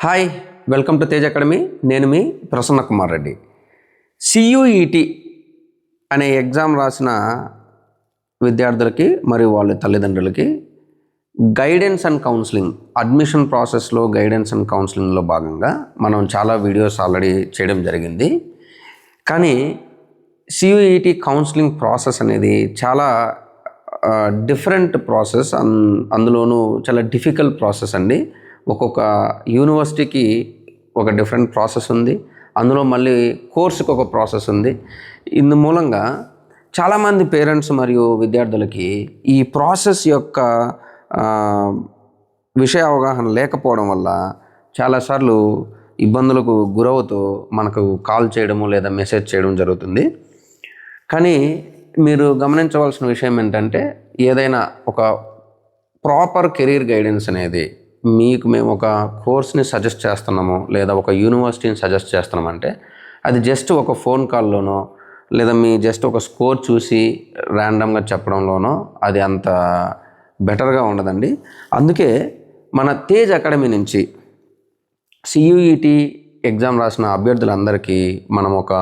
Hi, welcome to Tej academy. నేను మీ Prasanna Kumar Reddy. CUET అనే exam రాసిన విద్యార్థులకి మరియు వాళ్ళ తల్లిదండ్రులకి గైడెన్స్ అండ్ కౌన్సిలింగ్, అడ్మిషన్ ప్రాసెస్లో గైడెన్స్ అండ్ కౌన్సిలింగ్లో భాగంగా మనం చాలా వీడియోస్ ఆల్రెడీ చేయడం జరిగింది. కానీ సియుఈటి కౌన్సిలింగ్ ప్రాసెస్ అనేది చాలా డిఫరెంట్ ప్రాసెస్, అందులోనూ చాలా డిఫికల్ట్ ప్రాసెస్ అండి. ఒక్కొక్క యూనివర్సిటీకి ఒక డిఫరెంట్ ప్రాసెస్ ఉంది, అందులో మళ్ళీ కోర్సుకి ఒక ప్రాసెస్ ఉంది. ఇందు మూలంగా చాలామంది పేరెంట్స్ మరియు విద్యార్థులకి ఈ ప్రాసెస్ యొక్క విషయ అవగాహన లేకపోవడం వల్ల చాలాసార్లు ఇబ్బందులకు గురవుతూ మనకు కాల్ చేయడము లేదా మెసేజ్ చేయడం జరుగుతుంది. కానీ మీరు గమనించవలసిన విషయం ఏంటంటే, ఏదైనా ఒక ప్రాపర్ కెరీర్ గైడెన్స్ అనేది మీకు మేము ఒక కోర్స్ని సజెస్ట్ చేస్తున్నాము లేదా ఒక యూనివర్సిటీని సజెస్ట్ చేస్తున్నామంటే అది జస్ట్ ఒక ఫోన్ కాల్లోనో లేదా మీ జస్ట్ ఒక స్కోర్ చూసి ర్యాండమ్గా చెప్పడంలోనో అది అంత బెటర్గా ఉండదండి. అందుకే మన తేజ్ అకాడమీ నుంచి సియుఈటి ఎగ్జామ్ రాసిన అభ్యర్థులందరికీ మనం ఒక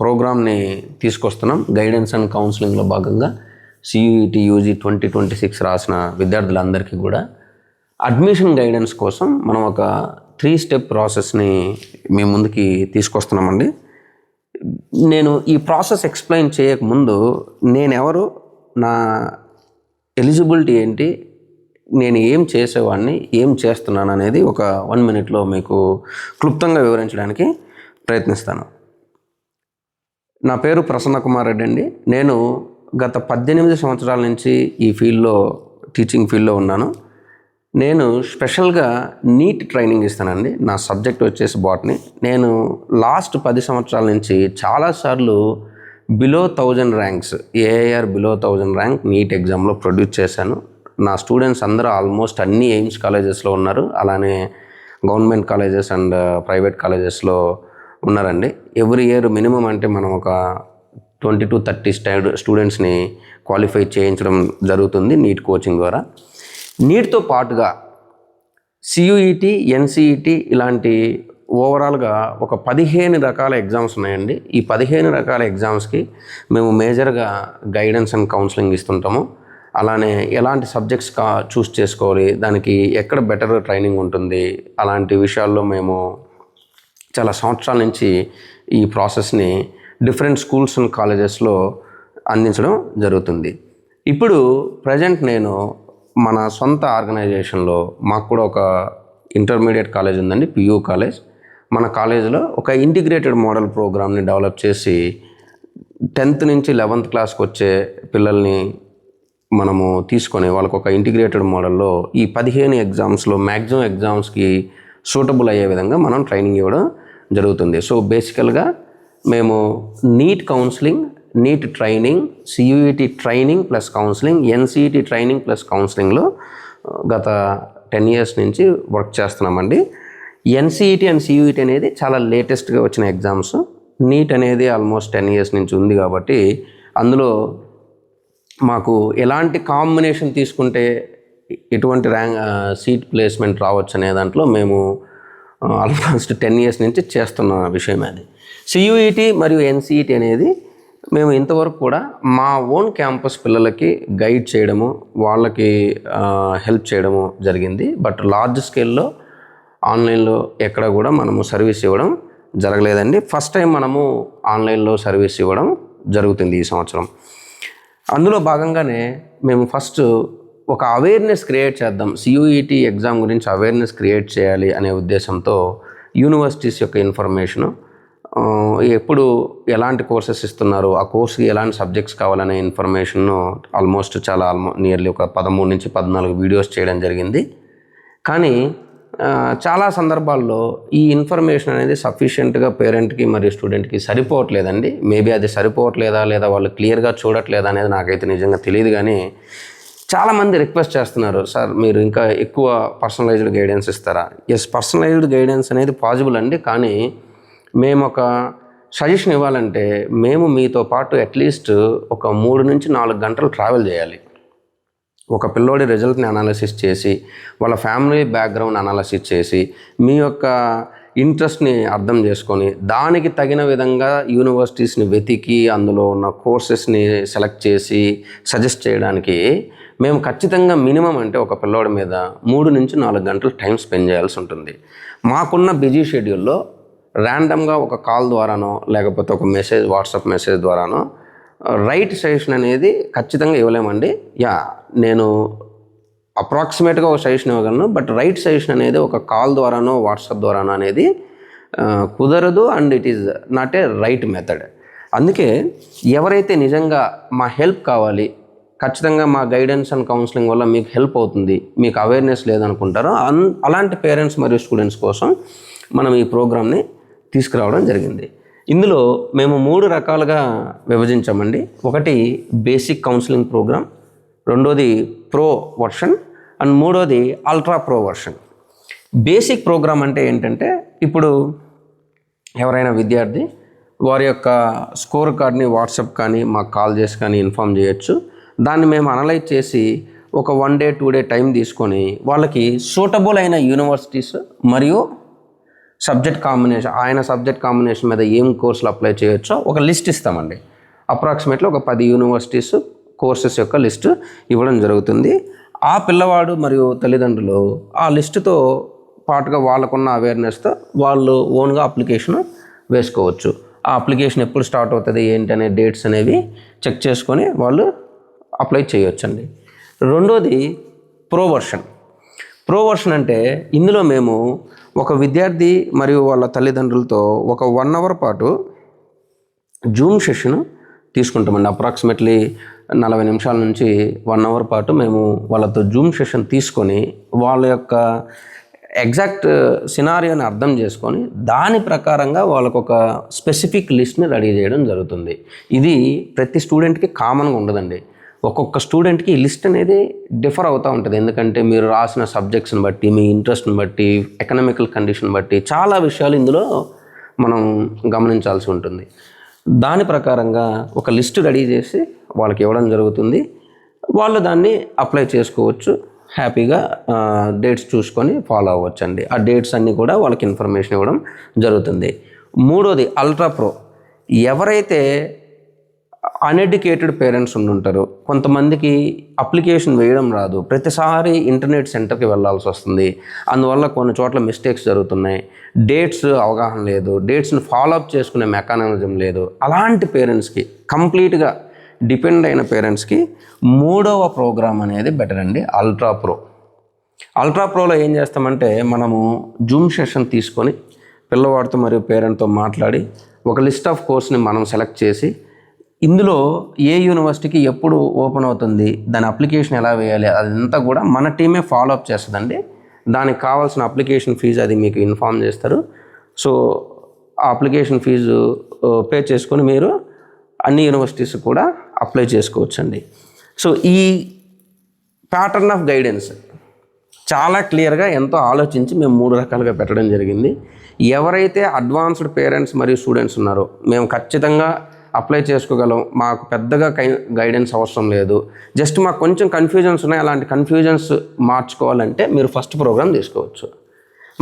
ప్రోగ్రామ్ని తీసుకొస్తున్నాం. గైడెన్స్ అండ్ కౌన్సిలింగ్లో భాగంగా సియుఈటి యూజీ 2026 రాసిన విద్యార్థులందరికీ కూడా అడ్మిషన్ గైడెన్స్ కోసం మనం ఒక 3 స్టెప్ ప్రాసెస్ని మీ ముందుకి తీసుకొస్తున్నామండి. నేను ఈ ప్రాసెస్ ఎక్స్ప్లెయిన్ చేయకముందు నేనెవరు, నా ఎలిజిబిలిటీ ఏంటి, నేను ఏం చేసేవాడిని, ఏం చేస్తున్నాను అనేది ఒక 1 మినిట్లో మీకు క్లుప్తంగా వివరించడానికి ప్రయత్నిస్తాను. నా పేరు ప్రసన్న కుమార్ రెడ్డి అండి. నేను గత 18 సంవత్సరాల నుంచి ఈ ఫీల్డ్లో, టీచింగ్ ఫీల్డ్లో ఉన్నాను. నేను స్పెషల్గా నీట్ ట్రైనింగ్ ఇస్తానండి. నా సబ్జెక్ట్ వచ్చేసి బాటనీ. నేను లాస్ట్ 10 సంవత్సరాల నుంచి చాలాసార్లు below 1000 ranks, AIR below 1000 rank NEET ఎగ్జామ్లో ప్రొడ్యూస్ చేశాను. నా స్టూడెంట్స్ అందరూ ఆల్మోస్ట్ అన్ని ఎయిమ్స్ కాలేజెస్లో ఉన్నారు, అలానే గవర్నమెంట్ కాలేజెస్ అండ్ ప్రైవేట్ కాలేజెస్లో ఉన్నారండి. ఎవ్రీ ఇయర్ మినిమం అంటే మనం ఒక 20 to 30 స్టూడెంట్స్ని క్వాలిఫై చేయించడం జరుగుతుంది నీట్ కోచింగ్ ద్వారా. నీట్తో పాటుగా సియుఈటి, ఎన్సిఈటి ఇలాంటి ఓవరాల్గా ఒక 15 రకాల ఎగ్జామ్స్ ఉన్నాయండి. ఈ 15 రకాల ఎగ్జామ్స్కి మేము మేజర్గా గైడెన్స్ అండ్ కౌన్సిలింగ్ ఇస్తుంటాము. అలానే ఎలాంటి సబ్జెక్ట్స్ చూస్ చేసుకోవాలి, దానికి ఎక్కడ బెటర్ ట్రైనింగ్ ఉంటుంది, అలాంటి విషయాల్లో మేము చాలా సంవత్సరాల నుంచి ఈ ప్రాసెస్ని డిఫరెంట్ స్కూల్స్ అండ్ కాలేజెస్లో అందించడం జరుగుతుంది. ఇప్పుడు ప్రజెంట్ నేను మన సొంత ఆర్గనైజేషన్లో, మాకు కూడా ఒక ఇంటర్మీడియట్ కాలేజ్ ఉందండి, పియూ కాలేజ్. మన కాలేజీలో ఒక ఇంటిగ్రేటెడ్ మోడల్ ప్రోగ్రామ్ని డెవలప్ చేసి 10th నుంచి 11th క్లాస్కి వచ్చే పిల్లల్ని మనము తీసుకొని వాళ్ళకు ఒక ఇంటిగ్రేటెడ్ మోడల్లో ఈ 15 ఎగ్జామ్స్లో మ్యాక్సిమం ఎగ్జామ్స్కి సూటబుల్ అయ్యే విధంగా మనం ట్రైనింగ్ ఇవ్వడం జరుగుతుంది. సో బేసికల్గా మేము NEET counselling, NEET training, CUET training plus counselling, NCET training plus కౌన్సిలింగ్లో గత 10 years నుంచి వర్క్ చేస్తున్నామండి. ఎన్సిఈటి అండ్ సియుఈటి అనేది చాలా లేటెస్ట్గా వచ్చిన ఎగ్జామ్స్. నీట్ అనేది ఆల్మోస్ట్ 10 years నుంచి ఉంది కాబట్టి అందులో మాకు ఎలాంటి కాంబినేషన్ తీసుకుంటే ఎటువంటి సీట్ ప్లేస్మెంట్ రావచ్చు అనే దాంట్లో మేము ఆల్మోస్ట్ 10 years నుంచి చేస్తున్న విషయం అది. సియుఈటి మరియు ఎన్సిఈటి అనేది మేము ఇంతవరకు కూడా మా ఓన్ క్యాంపస్ పిల్లలకి గైడ్ చేయడము, వాళ్ళకి హెల్ప్ చేయడము జరిగింది. బట్ లార్జ్ స్కేల్లో ఆన్లైన్లో ఎక్కడ కూడా మనము సర్వీస్ ఇవ్వడం జరగలేదండి. ఫస్ట్ టైం మనము ఆన్లైన్లో సర్వీస్ ఇవ్వడం జరుగుతుంది ఈ సంవత్సరం. అందులో భాగంగానే మేము ఫస్ట్ ఒక అవేర్నెస్ క్రియేట్ చేద్దాం, సియుఈటి ఎగ్జామ్ గురించి అవేర్నెస్ క్రియేట్ చేయాలి అనే ఉద్దేశంతో యూనివర్సిటీస్ యొక్క ఇన్ఫర్మేషను, ఎప్పుడు ఎలాంటి కోర్సెస్ ఇస్తున్నారు, ఆ కోర్సుకి ఎలాంటి సబ్జెక్ట్స్ కావాలనే ఇన్ఫర్మేషన్ను ఆల్మోస్ట్ నియర్లీ ఒక 13 నుంచి 14 వీడియోస్ చేయడం జరిగింది. కానీ చాలా సందర్భాల్లో ఈ ఇన్ఫర్మేషన్ అనేది సఫిషియెంట్గా పేరెంట్కి మరియు స్టూడెంట్కి సరిపోవట్లేదండి. మేబీ అది సరిపోవట్లేదా లేదా వాళ్ళు క్లియర్గా చూడట్లేదా అనేది నాకైతే నిజంగా తెలియదు. కానీ చాలామంది రిక్వెస్ట్ చేస్తున్నారు, సార్ మీరు ఇంకా ఎక్కువ పర్సనలైజ్డ్ గైడెన్స్ ఇస్తారా? ఎస్, పర్సనలైజ్డ్ గైడెన్స్ అనేది పాసిబుల్ అండి. కానీ మేము ఒక సజెషన్ ఇవ్వాలంటే మేము మీతో పాటు అట్లీస్ట్ ఒక 3 నుంచి 4 గంటలు ట్రావెల్ చేయాలి. ఒక పిల్లోడి రిజల్ట్ని అనాలిసిస్ చేసి వాళ్ళ ఫ్యామిలీ బ్యాక్గ్రౌండ్ అనాలిసిస్ చేసి మీ యొక్క ఇంట్రెస్ట్ని అర్థం చేసుకొని దానికి తగిన విధంగా యూనివర్సిటీస్ని వెతికి అందులో ఉన్న కోర్సెస్ని సెలెక్ట్ చేసి సజెస్ట్ చేయడానికి మేము ఖచ్చితంగా మినిమం అంటే ఒక పిల్లోడి మీద 3 నుంచి 4 గంటలు టైం స్పెండ్ చేయాల్సి ఉంటుంది. మాకున్న బిజీ షెడ్యూల్లో ర్యాండమ్గా ఒక కాల్ ద్వారానో లేకపోతే ఒక మెసేజ్ వాట్సాప్ మెసేజ్ ద్వారానో రైట్ సజెషన్ అనేది ఖచ్చితంగా ఇవ్వలేమండి. నేను అప్రాక్సిమేట్గా ఒక సజెషన్ ఇవ్వగలను, బట్ రైట్ సజెషన్ అనేది ఒక కాల్ ద్వారానో వాట్సాప్ ద్వారానో అనేది కుదరదు and it is not a right method. అందుకే ఎవరైతే నిజంగా మా హెల్ప్ కావాలి, ఖచ్చితంగా మా గైడెన్స్ అండ్ కౌన్సిలింగ్ వల్ల మీకు హెల్ప్ అవుతుంది, మీకు అవేర్నెస్ లేదనుకుంటారో అలాంటి పేరెంట్స్ మరియు స్టూడెంట్స్ కోసం మనం ఈ ప్రోగ్రామ్ని తీసుకురావడం జరిగింది. ఇందులో మేము 3 రకాలుగా విభజించామండి. ఒకటి బేసిక్ కౌన్సిలింగ్ ప్రోగ్రామ్, రెండోది ప్రో వర్షన్ అండ్ మూడోది ultra pro version. Basic programme అంటే ఏంటంటే, ఇప్పుడు ఎవరైనా విద్యార్థి వారి యొక్క స్కోర్ కార్డ్ని వాట్సాప్ కానీ మాకు కాల్ చేసి కానీ ఇన్ఫామ్ చేయొచ్చు. దాన్ని మేము అనలైజ్ చేసి ఒక 1 డే 2 డే టైం తీసుకొని వాళ్ళకి సూటబుల్ అయిన యూనివర్సిటీస్ మరియు సబ్జెక్ట్ కాంబినేషన్ మీద ఏం కోర్సులు అప్లై చేయొచ్చో ఒక లిస్ట్ ఇస్తామండి. అప్రాక్సిమేట్లీ ఒక 10 యూనివర్సిటీస్ కోర్సెస్ యొక్క లిస్టు ఇవ్వడం జరుగుతుంది. ఆ పిల్లవాడు మరియు తల్లిదండ్రులు ఆ లిస్టుతో పాటుగా వాళ్ళకున్న అవేర్నెస్తో వాళ్ళు ఓన్గా అప్లికేషన్ వేసుకోవచ్చు. ఆ అప్లికేషన్ ఎప్పుడు స్టార్ట్ అవుతుంది ఏంటనే డేట్స్ అనేవి చెక్ చేసుకొని వాళ్ళు అప్లై చేయొచ్చండి. రెండోది ప్రో వర్షన్ అంటే ఇందులో మేము ఒక విద్యార్థి మరియు వాళ్ళ తల్లిదండ్రులతో ఒక 1 అవర్ పాటు జూమ్ సెషన్ తీసుకుంటామండి. అప్రాక్సిమేట్లీ 40 నిమిషాల నుంచి 1 అవర్ పాటు మేము వాళ్ళతో జూమ్ సెషన్ తీసుకొని వాళ్ళ యొక్క ఎగ్జాక్ట్ సినారియోని అర్థం చేసుకొని దాని ప్రకారంగా వాళ్ళకు ఒక స్పెసిఫిక్ లిస్ట్ని రెడీ చేయడం జరుగుతుంది. ఇది ప్రతి స్టూడెంట్కి కామన్గా ఉండదండి. ఒక్కొక్క స్టూడెంట్కి ఈ లిస్ట్ అనేది డిఫర్ అవుతూ ఉంటుంది. ఎందుకంటే మీరు రాసిన సబ్జెక్ట్స్ని బట్టి, మీ ఇంట్రెస్ట్ని బట్టి, ఎకనామికల్ కండిషన్ బట్టి చాలా విషయాలు ఇందులో మనం గమనించాల్సి ఉంటుంది. దాని ప్రకారంగా ఒక లిస్ట్ రెడీ చేసి వాళ్ళకి ఇవ్వడం జరుగుతుంది. వాళ్ళు దాన్ని అప్లై చేసుకోవచ్చు, హ్యాపీగా డేట్స్ చూసుకొని ఫాలో అవ్వచ్చు అండి. ఆ డేట్స్ అన్నీ కూడా వాళ్ళకి ఇన్ఫర్మేషన్ ఇవ్వడం జరుగుతుంది. మూడోది అల్ట్రా ప్రో. ఎవరైతే అన్ఎడ్యుకేటెడ్ పేరెంట్స్ ఉండుంటారో, కొంతమందికి అప్లికేషన్ వేయడం రాదు, ప్రతిసారి ఇంటర్నెట్ సెంటర్కి వెళ్ళాల్సి వస్తుంది, అందువల్ల కొన్ని చోట్ల మిస్టేక్స్ జరుగుతున్నాయి, డేట్స్ అవగాహన లేదు, డేట్స్ని ఫాలోఅప్ చేసుకునే మెకానిజం లేదు, అలాంటి పేరెంట్స్కి, కంప్లీట్గా డిపెండ్ అయిన పేరెంట్స్కి 3వ ప్రోగ్రామ్ అనేది బెటర్ అండి, అల్ట్రా ప్రో. అల్ట్రా ప్రోలో ఏం చేస్తామంటే, మనము జూమ్ సెషన్ తీసుకొని పిల్లవాడితో మరియు పేరెంట్తో మాట్లాడి ఒక లిస్ట్ ఆఫ్ కోర్స్ని మనం సెలెక్ట్ చేసి ఇందులో ఏ యూనివర్సిటీకి ఎప్పుడు ఓపెన్ అవుతుంది, దాని అప్లికేషన్ ఎలా వేయాలి, అదంతా కూడా మన టీమే ఫాలోఅప్ చేస్తుందండి. దానికి కావాల్సిన అప్లికేషన్ ఫీజు అది మీకు ఇన్ఫామ్ చేస్తారు. సో ఆ అప్లికేషన్ ఫీజు పే చేసుకొని మీరు అన్ని యూనివర్సిటీస్ కూడా అప్లై చేసుకోవచ్చండి. సో ఈ ప్యాటర్న్ ఆఫ్ గైడెన్స్ చాలా క్లియర్గా ఎంతో ఆలోచించి మేము 3 రకాలుగా పెట్టడం జరిగింది. ఎవరైతే అడ్వాన్స్డ్ పేరెంట్స్ మరియు స్టూడెంట్స్ ఉన్నారో మేము ఖచ్చితంగా అప్లై చేసుకోగలం, మాకు పెద్దగా గైడెన్స్ అవసరం లేదు, జస్ట్ మాకు కొంచెం కన్ఫ్యూజన్స్ ఉన్నాయి, అలాంటి కన్ఫ్యూజన్స్ మార్చుకోవాలంటే మీరు ఫస్ట్ ప్రోగ్రామ్ తీసుకోవచ్చు.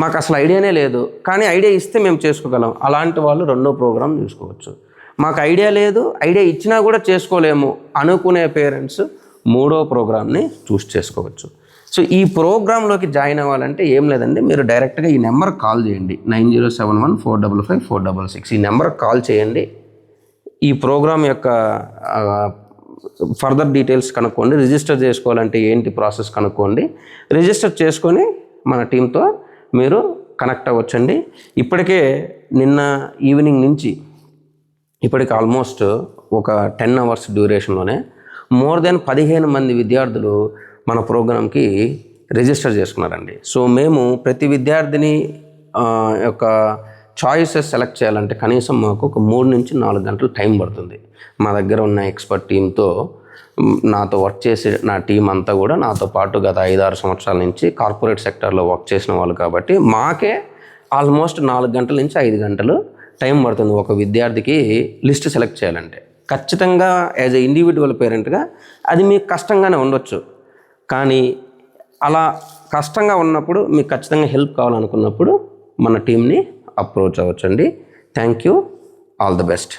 మాకు అసలు ఐడియానే లేదు కానీ ఐడియా ఇస్తే మేము చేసుకోగలం, అలాంటి వాళ్ళు 2వ ప్రోగ్రామ్ తీసుకోవచ్చు. మాకు ఐడియా లేదు, ఐడియా ఇచ్చినా కూడా చేసుకోలేము అనుకునే పేరెంట్స్ 3వ ప్రోగ్రామ్ని చూస్ చేసుకోవచ్చు. సో ఈ ప్రోగ్రాంలోకి జాయిన్ అవ్వాలంటే ఏం లేదండి, మీరు డైరెక్ట్గా ఈ నెంబర్కి కాల్ చేయండి, 9071455466. ఈ నెంబర్కి కాల్ చేయండి. ఈ ప్రోగ్రామ్ యొక్క ఫర్దర్ డీటెయిల్స్ కనుక్కోండి, రిజిస్టర్ చేసుకోవాలంటే ఏంటి ప్రాసెస్ కనుక్కోండి, రిజిస్టర్ చేసుకొని మన టీంతో మీరు కనెక్ట్ అవ్వచ్చండి. ఇప్పటికే నిన్న ఈవినింగ్ నుంచి ఇప్పటికి ఆల్మోస్ట్ ఒక 10 అవర్స్ డ్యూరేషన్లోనే మోర్ దెన్ 15 మంది విద్యార్థులు మన ప్రోగ్రామ్కి రిజిస్టర్ చేసుకున్నారండి. సో మేము ప్రతి విద్యార్థిని యొక్క చాయిసెస్ సెలెక్ట్ చేయాలంటే కనీసం మాకు ఒక 3 నుంచి 4 గంటలు టైం పడుతుంది. మా దగ్గర ఉన్న ఎక్స్పర్ట్ టీంతో నాతో వర్క్ చేసే నా టీం అంతా కూడా నాతో పాటు గత 5-6 సంవత్సరాల నుంచి కార్పొరేట్ సెక్టార్లో వర్క్ చేసిన వాళ్ళు కాబట్టి మాకే ఆల్మోస్ట్ 4 గంటల నుంచి 5 గంటలు టైం పడుతుంది ఒక విద్యార్థికి లిస్ట్ సెలెక్ట్ చేయాలంటే. ఖచ్చితంగా యాజ్ ఎ ఇండివిజువల్ పేరెంట్గా అది మీకు కష్టంగానే ఉండొచ్చు, కానీ అలా కష్టంగా ఉన్నప్పుడు మీకు ఖచ్చితంగా హెల్ప్ కావాలనుకున్నప్పుడు మన టీంని అప్రోచ్ అవ్వచ్చండి. Thank you. All the best.